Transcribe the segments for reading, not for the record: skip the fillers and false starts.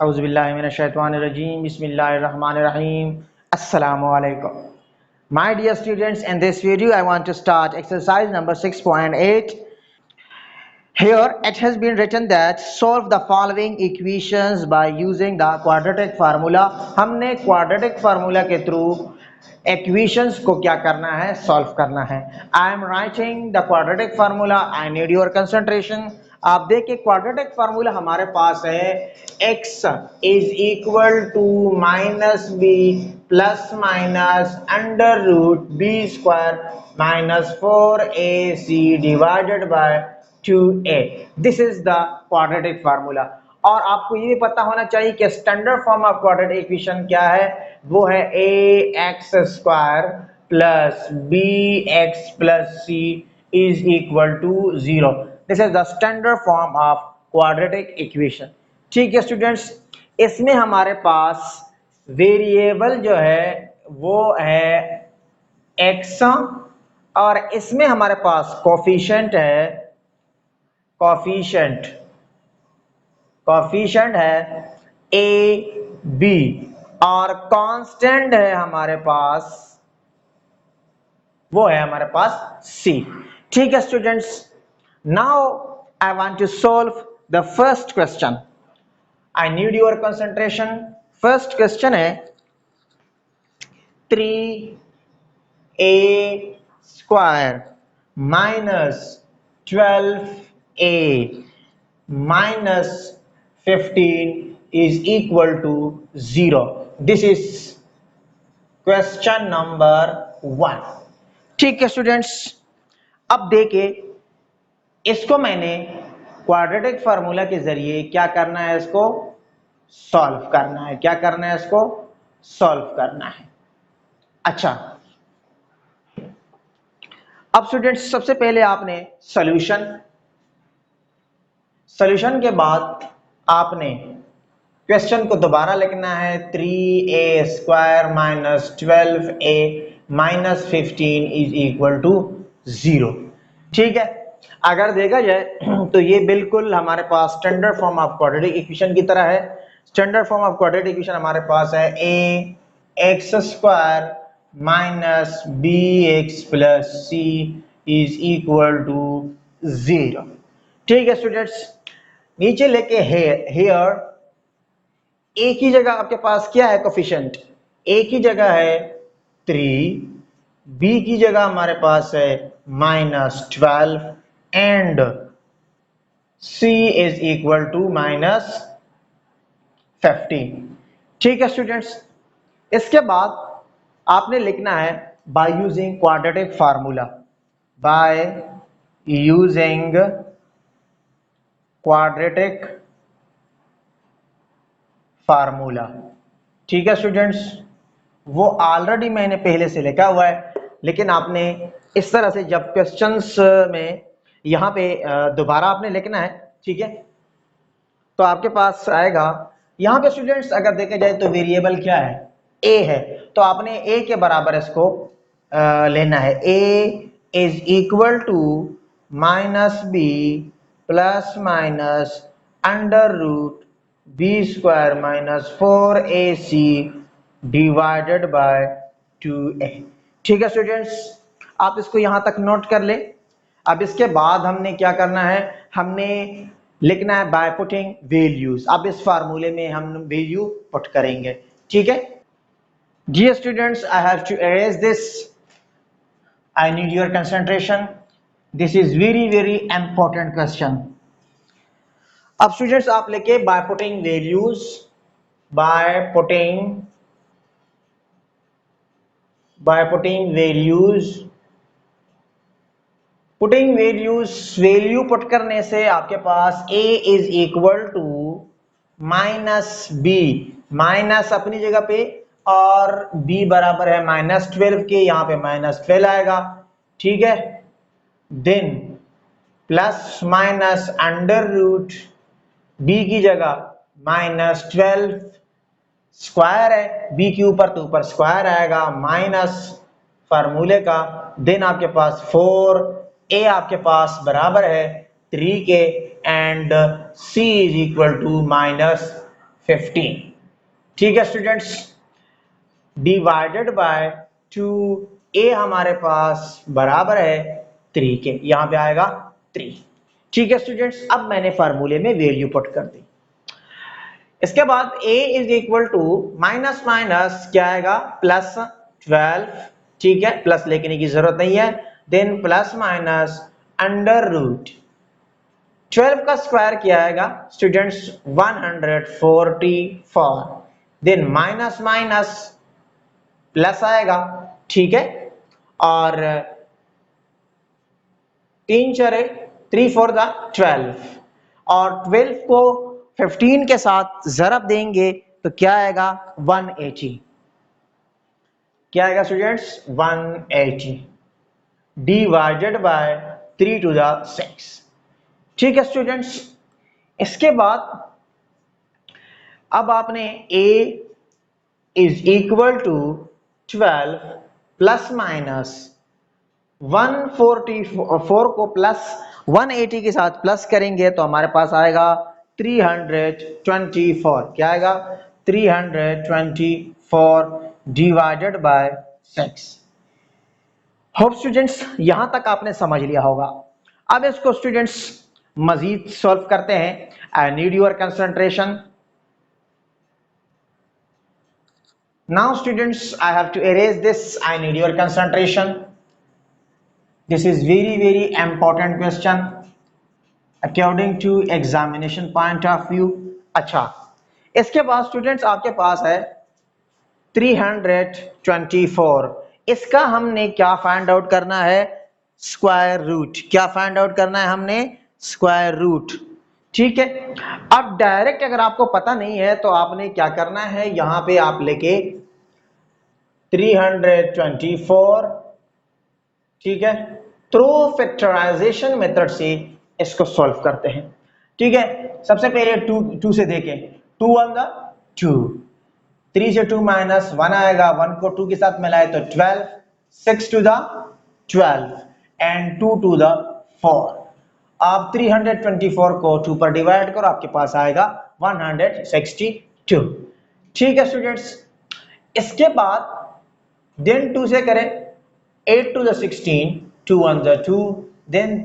Auzubillahiminash-shaytanir-rajim. Bismillahir-rahmanir-rahim. Assalamualaikum. My dear students, in this video I want to start exercise number 6.8. Here it has been written that solve the following equations by using the quadratic formula. हमने quadratic formula के through equations को क्या करना है, solve करना है. I am writing the quadratic formula. I need your concentration. आप देखिए quadratic formula हमारे पास है x is equal to minus b plus minus under root b square minus 4ac divided by 2a. This is the quadratic formula. और आपको ये भी पता होना चाहिए कि standard form of quadratic equation क्या है, वो है ax square plus bx plus c is equal to 0. This is the standard form of quadratic equation. ठीक है स्टूडेंट्स, इसमें हमारे पास वेरिएबल जो है वो है x और इसमें हमारे पास कोफिशिएंट है कोफिशिएंट है a b और कांस्टेंट है हमारे पास, वो है हमारे पास c. ठीक है students, now I want to solve the first question. I need your concentration. First question है 3a square minus 12a minus 15 is equal to 0. This is question number 1. ठीक है स्टूडेंट्स, अब देखिए इसको मैंने क्वाड्रेटिक फार्मूला के जरिए क्या करना है, इसको सॉल्व करना है. क्या करना है, इसको सॉल्व करना है. अच्छा, अब स्टूडेंट्स सबसे पहले आपने सॉल्यूशन के बाद आपने क्वेश्चन को दोबारा लिखना है. 3a square minus 12a minus 15 is equal to 0. ठीक है, अगर देखा जाए तो ये बिल्कुल हमारे पास standard form of quadratic equation की तरह है. Standard form of quadratic equation हमारे पास है ax square minus bx plus c is equal to 0. ठीक है स्टूडेंट्स, नीचे लेके हेयर a की जगह आपके पास क्या है, कोफिशिएंट. a की जगह है 3, b की जगह हमारे पास है minus 12 and c is equal to minus 15. ठीक है स्टूडेंट्स, इसके बाद आपने लिखना है by using quadratic formula. By using quadratic formula. ठीक है स्टूडेंट्स, वो ऑलरेडी मैंने पहले से लिखा हुआ है, लेकिन आपने इस तरह से जब क्वेश्चंस में यहाँ पे दोबारा आपने लिखना है. ठीक है, तो आपके पास आएगा यहाँ पे स्टूडेंट्स, अगर देखा जाए तो वेरिएबल क्या है, a है, तो आपने a के बराबर इसको लेना है. a is equal to minus b plus minus under root b square minus 4ac divided by 2a. ठीक है स्टूडेंट्स, आप इसको यहां तक नोट कर ले. अब इसके बाद हमने क्या करना है, हमने लिखना है बाय पुटिंग वैल्यूज. अब इस फार्मूले में हम वैल्यू पुट करेंगे. ठीक है, dear students, I have to arrange this. I need your concentration. This is very very important question. अब स्टूडेंट्स आप लेके by putting values, by putting values value put करने से आपके पास a is equal to minus b, minus अपनी जगह पे और b बराबर है माइनस 12 के, यहाँ पे माइनस 12 आएगा. ठीक है, then plus minus under root b की जगह माइनस 12 स्क्वायर है, b के ऊपर तो ऊपर स्क्वायर आएगा माइनस फार्मूले का. देन आपके पास 4a आपके पास बराबर है 3 के and c is equal to minus 15। ठीक है स्टूडेंट्स, डिवाइडेड बाय 2, ए हमारे पास बराबर है 3 के, यहां पे आएगा 3। ठीक है स्टूडेंट्स, अब मैंने फार्मूले में वैल्यू पुट कर दी। इसके बाद a is equal to minus minus क्या आएगा प्लस 12। ठीक है, प्लस लिखने की जरूरत नहीं है। Then plus minus under root 12 का स्क्वायर क्या आएगा students 144। Then minus minus plus आएगा। ठीक है, और 3 चरे 3 4 द 12, और 12 को 15 के साथ जरब देंगे तो क्या आएगा 180। क्या आएगा students 180 divided by 3 to the 6। ठीक है स्टूडेंट्स, इसके बाद अब आपने a is equal to 12 plus minus 144 को प्लस 180 के साथ प्लस करेंगे तो हमारे पास आएगा 324। क्या आएगा 324 डिवाइडेड बाय 6। होप स्टूडेंट्स यहां तक आपने समझ लिया होगा। अब इसको स्टूडेंट्स मजीद सॉल्व करते हैं। I need your concentration. Now students I have to erase this. I need your concentration. This is very important question according to examination point of view. अच्छा, इसके बाद स्टूडेंट्स आपके पास है 324। इसका हमने क्या फाइंड आउट करना है स्क्वायर रूट। क्या फाइंड आउट करना है हमने स्क्वायर रूट। ठीक है, अब डायरेक्ट अगर आपको पता नहीं है तो आपने क्या करना है, यहां पे आप लेके 324, ठीक है, थ्रू फैक्टराइजेशन मेथड से इसको सॉल्व करते हैं। ठीक है, सबसे पहले 2 से देखें। 2 1 द 2, 3 से 2 माइनस 1 आएगा, 1 को 2 के साथ मिलाए तो 12, 6 to the 12 and 2 to the 4। आप 324 को 2 पर डिवाइड करो, आपके पास आएगा 162। ठीक है स्टूडेंट्स, इसके बाद देन 2 से करें 8 टू द 16, 2 1 द 2, देन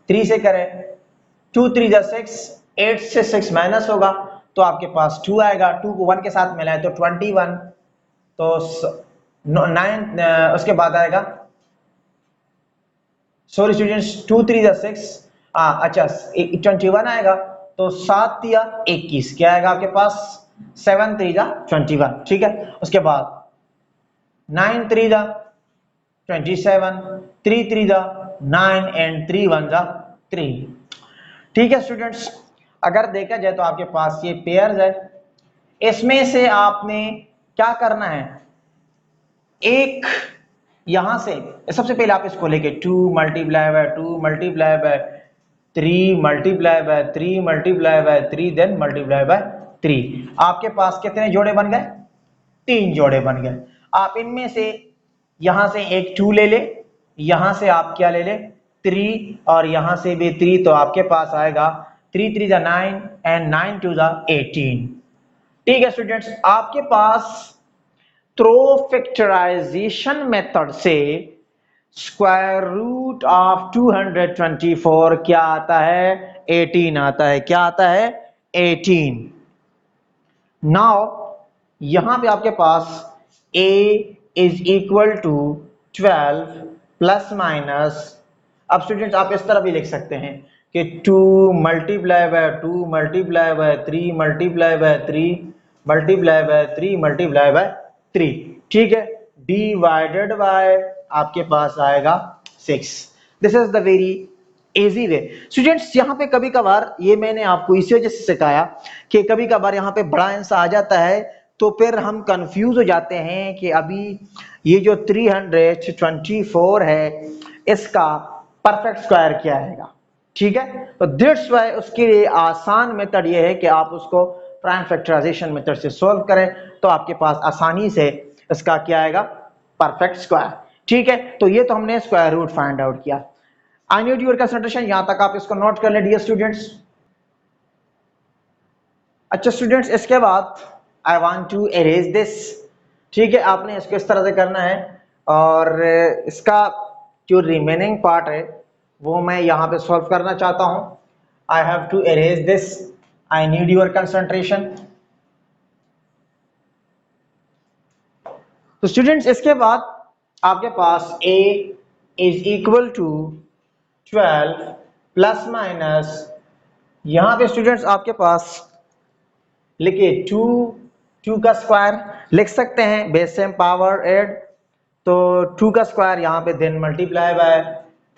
3 से करें 2 3 द 6, 8 से 6 माइनस होगा तो आपके पास 2 आएगा। 2 को 1 के साथ मिलाए तो 21, तो 9 उसके बाद आएगा, सॉरी स्टूडेंट्स 2 3 द 6, अच्छा 21 आएगा, तो 7 या 21 क्या आएगा आपके पास 7 3 द 21। ठीक है, उसके बाद 9 3 द 27, 3 3 द 9 एंड 3 1 द 3। ठीक है स्टूडेंट्स, अगर देखा जाए तो आपके पास ये पेयर्स है, इसमें से आपने क्या करना है, एक यहां से सबसे पहले आप इसको लेके 2 multiply by 2 multiply by 3 multiply by 3 multiply by 3 then multiply by 3। आपके पास कितने जोड़े बन गए 3 जोड़े बन गए। आप इनमें से यहां से एक 2 ले ले, यहां से आप क्या ले ले 3, और यहां से भी 3, तो आपके पास आएगा 3 3 द 9 एंड 9 2 द 18। ठीक है स्टूडेंट्स, आपके पास थ्रू फैक्टराइजेशन मेथड से स्क्वायर रूट ऑफ 224 क्या आता है 18 आता है। क्या आता है 18। नाउ यहां पे आपके पास a is equal to 12 plus minus, अब स्टूडेंट्स आप इस तरह भी लिख सकते हैं कि 2 multiply by 2 multiply by 3 multiply by 3 multiply by 3 multiply by 3। ठीक है, डिवाइडेड बाय आपके पास आएगा 6। This is the very easy way students. यहाँ पे कभी कभार, ये मैंने आपको इसी वजह से सिखाया कि कभी कभार यहाँ पे बड़ा आंसर आ जाता है तो फिर हम कंफ्यूज हो जाते हैं कि अभी ये जो 324 है इसका परफेक्ट स्क्वायर क्या आएगा। ठीक है, तो दैट्स व्हाई उसके लिए आसान मेथड ये है कि आप उसको प्राइम फैक्टराइजेशन मेथड से सॉल्व करें तो आपके पास आसानी से इसका क्या आएगा परफेक्ट स्क्वायर। ठीक है, तो ये तो हमने स्क्वायर रूट फाइंड आउट किया। आई नीड योर कंसंट्रेशन, यहां तक आप इसको नोट कर लें डियर स्टूडेंट्स। अच्छा स्टूडेंट्स, इसके बाद I want to erase this. ठीक है, आपने इसको इस तरह से करना है और इसका जो रिमेनिंग पार्ट है वो मैं यहाँ पे सॉल्व करना चाहता हूँ। I have to erase this, I need your concentration. तो स्टूडेंट्स, इसके बाद आपके पास a is equal to 12 plus minus, यहाँ पे स्टूडेंट्स आपके पास लिखिए 2 का स्क्वायर लिख सकते हैं, बेस सेम पावर ऐड, तो 2 का स्क्वायर यहाँ पे देन मल्टीप्लाई बाय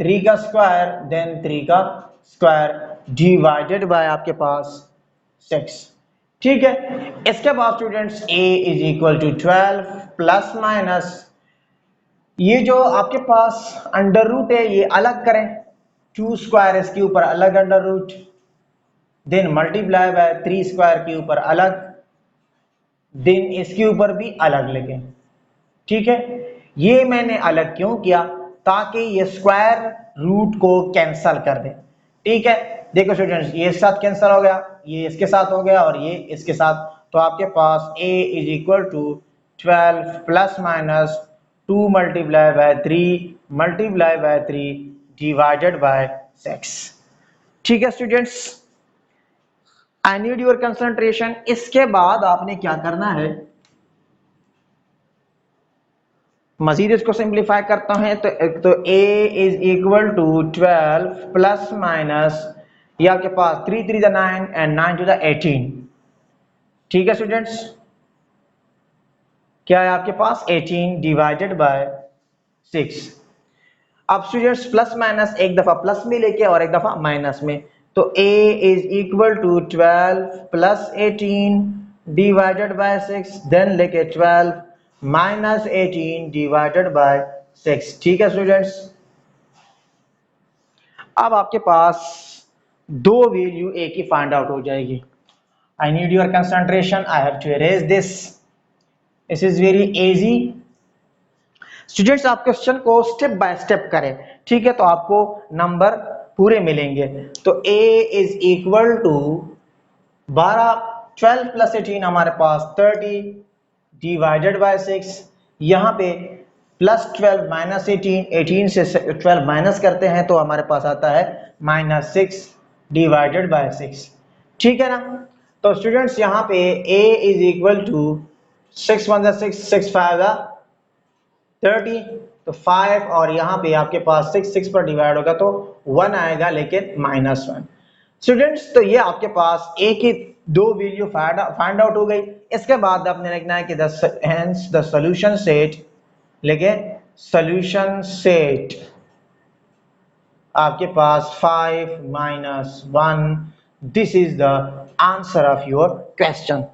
3 का स्क्वायर देन 3 का स्क्वायर डिवाइडेड बाय आपके पास 6। ठीक है, इसके बाद students a is equal to 12 plus minus, ये जो आपके पास अंडर रूट है ये अलग करें, 2 स्क्वायर इसके ऊपर अलग under root, then multiply by 3 square के ऊपर अलग, देन इसके ऊपर भी अलग लिखें। ठीक है, ये मैंने अलग क्यों किया, ताकि ये स्क्वायर रूट को कैंसल कर दे। ठीक है, देखो स्टूडेंट्स, ये इसके साथ कैंसिल हो गया, ये इसके साथ हो गया और ये इसके साथ, तो आपके पास a is equal to 12 plus minus 2 multiply by 3 multiply by 3 divided by 6। ठीक है students, I need your concentration. इसके बाद आपने क्या करना है, मजीद इसको सिंप्लीफाई करता है तो a is equal to 12 plus minus, ये आपके पास 3 3 9 एंड 9 टू 18। ठीक है स्टूडेंट्स, क्या है आपके पास 18 डिवाइडेड बाय 6। अब स्टूडेंट्स प्लस माइनस एक दफा प्लस में लेके और एक दफा माइनस में, तो a is equal to 12 plus 18 divided by 6, then लेके 12 माइनस 18 डिवाइडेड बाय 6। ठीक है स्टूडेंट्स, अब आपके पास दो वैल्यू a की फाइंड आउट हो जाएगी। I need your concentration, I have to erase this, this is very easy. Students, आप क्वेश्चन को स्टेप बाय स्टेप करें, ठीक है, तो आपको नंबर पूरे मिलेंगे। तो a is equal to 12 plus 18 हमारे पास 30 डिवाइडेड बाय 6, यहाँ पे प्लस 12 माइनस 18 से 12 माइनस करते हैं तो हमारे पास आता है -6 डिवाइडेड बाय 6। ठीक है ना, तो स्टूडेंट्स यहाँ पे a इज इक्वल टू 6 1 6 6 5 30, तो 5 और यहाँ पे आपके पास 6 पर डिवाइड होगा तो 1 आएगा, लेकिन -1। स्टूडेंट्स, तो ये आपके पास a की दो वैल्यू फाइंड आउट हो गई। इसके बाद आपने लिखना है कि द सॉल्यूशन सेट, लेके सॉल्यूशन सेट आपके पास 5 - 1, this is the answer of your question.